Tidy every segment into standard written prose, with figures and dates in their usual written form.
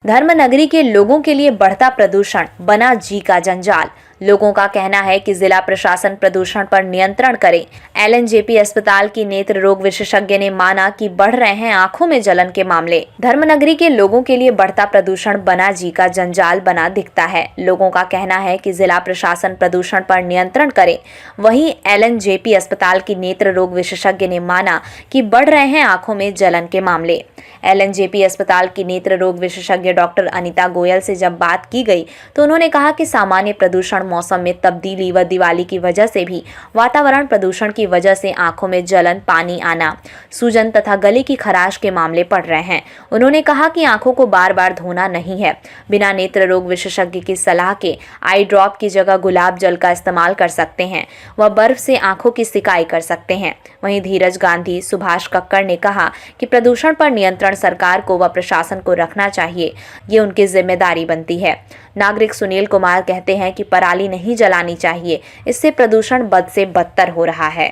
धर्मनगरी के लोगों के लिए बढ़ता प्रदूषण बना जी का जंजाल। लोगों का कहना है कि जिला प्रशासन प्रदूषण पर नियंत्रण करे। एलएनजेपी अस्पताल की नेत्र रोग विशेषज्ञ ने माना कि बढ़ रहे हैं आंखों में जलन के मामले। धर्मनगरी के लोगों के लिए बढ़ता प्रदूषण बना जी का जंजाल बना दिखता है। लोगों का कहना है कि जिला प्रशासन प्रदूषण पर नियंत्रण करे। वहीं एलएनजेपी अस्पताल की नेत्र रोग विशेषज्ञ ने माना कि बढ़ रहे हैं आंखों में जलन के मामले। एलएनजेपी अस्पताल की नेत्र रोग विशेषज्ञ डॉक्टर अनीता गोयल से जब बात की गई तो उन्होंने कहा कि सामान्य प्रदूषण, मौसम में तब्दीली व दिवाली की वजह से भी वातावरण प्रदूषण की वजह से आंखों में जलन, पानी आना, सूजन तथा गले की खराश के मामले बढ़ रहे हैं। उन्होंने कहा कि आंखों को बार बार धोना नहीं है। बिना नेत्र रोग विशेषज्ञ की सलाह के आई ड्रॉप की जगह गुलाब जल का इस्तेमाल कर सकते हैं व बर्फ से आंखों की सिकाई कर सकते हैं। वहीं धीरज गांधी, सुभाष कक्कड़ ने कहा कि प्रदूषण पर नियंत्रण सरकार को व प्रशासन को रखना चाहिए, ये उनकी जिम्मेदारी बनती है। नागरिक सुनील कुमार कहते हैं कि पराली नहीं जलानी चाहिए, इससे प्रदूषण बद से बदतर हो रहा है।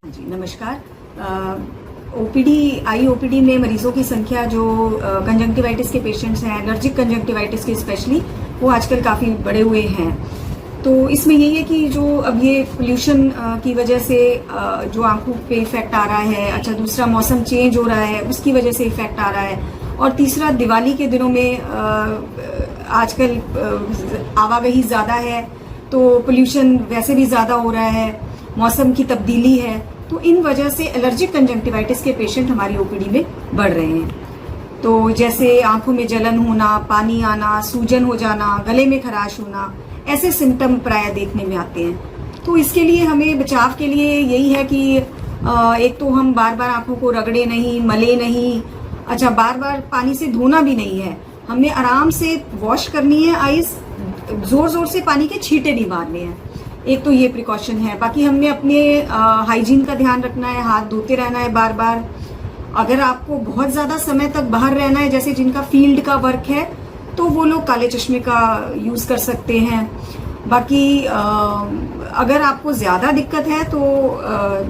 जी नमस्कार। आई ओपीडी में मरीजों की संख्या जो कंजंक्टिवाइटिस के पेशेंट्स हैं, एलर्जिक कंजंक्टिवाइटिस के स्पेशली, वो आजकल काफ़ी बढ़े हुए हैं। तो इसमें यही है कि जो अब ये पोल्यूशन की वजह से जो आंखों पे इफेक्ट आ रहा है, अच्छा दूसरा मौसम चेंज हो रहा है उसकी वजह से इफेक्ट आ रहा है, और तीसरा दिवाली के दिनों में आजकल आवागही ज़्यादा है तो पोल्यूशन वैसे भी ज़्यादा हो रहा है, मौसम की तब्दीली है, तो इन वजह से एलर्जिक कंजंक्टिवाइटिस के पेशेंट हमारी ओपीडी में बढ़ रहे हैं। तो जैसे आंखों में जलन होना, पानी आना, सूजन हो जाना, गले में खराश होना, ऐसे सिम्टम प्राय देखने में आते हैं। तो इसके लिए हमें बचाव के लिए यही है कि एक तो हम बार बार आंखों को रगड़े नहीं, मले नहीं, अच्छा बार बार पानी से धोना भी नहीं है, हमने आराम से वॉश करनी है आईज, जोर जोर से पानी के छींटे नहीं मारने हैं। एक तो ये प्रिकॉशन है। बाकी हमने अपने हाइजीन का ध्यान रखना है, हाथ धोते रहना है बार बार। अगर आपको बहुत ज़्यादा समय तक बाहर रहना है, जैसे जिनका फील्ड का वर्क है, तो वो लोग काले चश्मे का यूज़ कर सकते हैं। बाकी अगर आपको ज़्यादा दिक्कत है तो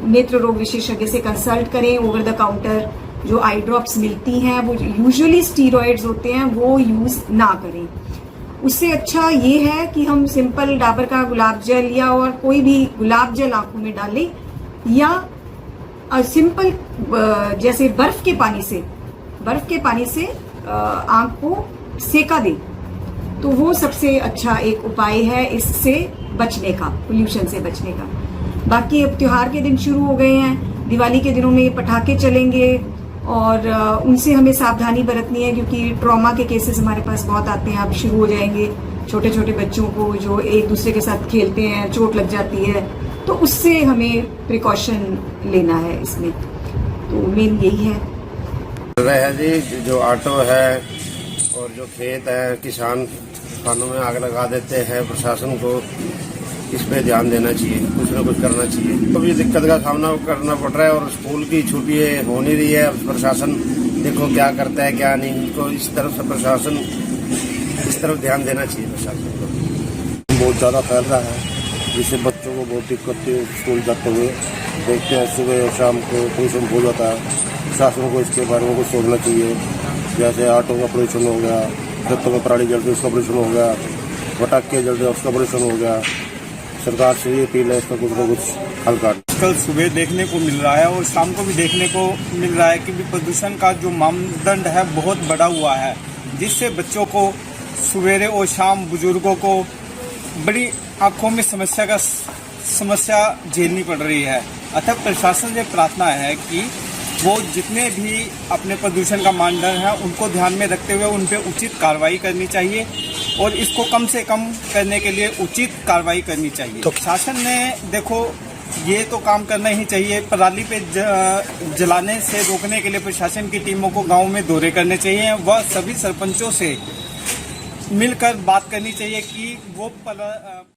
नेत्र रोग विशेषज्ञ से कंसल्ट करें। ओवर द काउंटर जो आई ड्रॉप्स मिलती हैं वो यूजुअली स्टीरॉइड्स होते हैं, वो यूज़ ना करें। उससे अच्छा ये है कि हम सिंपल डाबर का गुलाब जल या और कोई भी गुलाब जल आंखों में डालें, या सिंपल जैसे बर्फ के पानी से आंख को सेका दें, तो वो सबसे अच्छा एक उपाय है इससे बचने का, पोल्यूशन से बचने का। बाकी अब त्योहार के दिन शुरू हो गए हैं, दिवाली के दिनों में पटाखे चलेंगे और उनसे हमें सावधानी बरतनी है, क्योंकि ट्रॉमा के केसेस हमारे पास बहुत आते हैं, अब शुरू हो जाएंगे। छोटे छोटे बच्चों को जो एक दूसरे के साथ खेलते हैं, चोट लग जाती है, तो उससे हमें प्रिकॉशन लेना है इसमें। तो मेन यही है जी। जो ऑटो है और जो खेत है, किसान खानों में आग लगा देते हैं, प्रशासन को इस पे ध्यान देना चाहिए, कुछ न कुछ करना चाहिए। तो भी दिक्कत का सामना करना पड़ रहा है और स्कूल की छुट्टियां हो नहीं रही है। प्रशासन देखो क्या करता है क्या नहीं, इनको इस तरफ से प्रशासन इस तरफ ध्यान देना चाहिए प्रशासन को। बहुत ज़्यादा फैल रहा है, जिससे बच्चों को बहुत दिक्कत होती है स्कूल जाते हुए। देखते हैं सुबह और शाम को पोल्यूशन हो जाता है। प्रशासन को इसके बारे में कुछ सोचना चाहिए। जैसे ऑटो का पोल्यूशन हो गया, खेतों में पराली जलती उसका पोल्यूशन हो गया, पटाखे जलते उसका पोल्यूशन हो गया। सरकार से ये अपील है, इसका कुछ न कुछ हल कर। कल सुबह देखने को मिल रहा है और शाम को भी देखने को मिल रहा है कि प्रदूषण का जो मानदंड है बहुत बढ़ा हुआ है, जिससे बच्चों को सवेरे और शाम, बुजुर्गों को बड़ी आंखों में समस्या झेलनी पड़ रही है। अतः प्रशासन से प्रार्थना है कि वो जितने भी अपने प्रदूषण का मानदंड है उनको ध्यान में रखते हुए उन पर उचित कार्रवाई करनी चाहिए और इसको कम से कम करने के लिए उचित कार्रवाई करनी चाहिए। तो शासन ने देखो ये तो काम करना ही चाहिए। पराली पे जलाने से रोकने के लिए प्रशासन की टीमों को गांव में दौरे करने चाहिए व सभी सरपंचों से मिलकर बात करनी चाहिए कि वो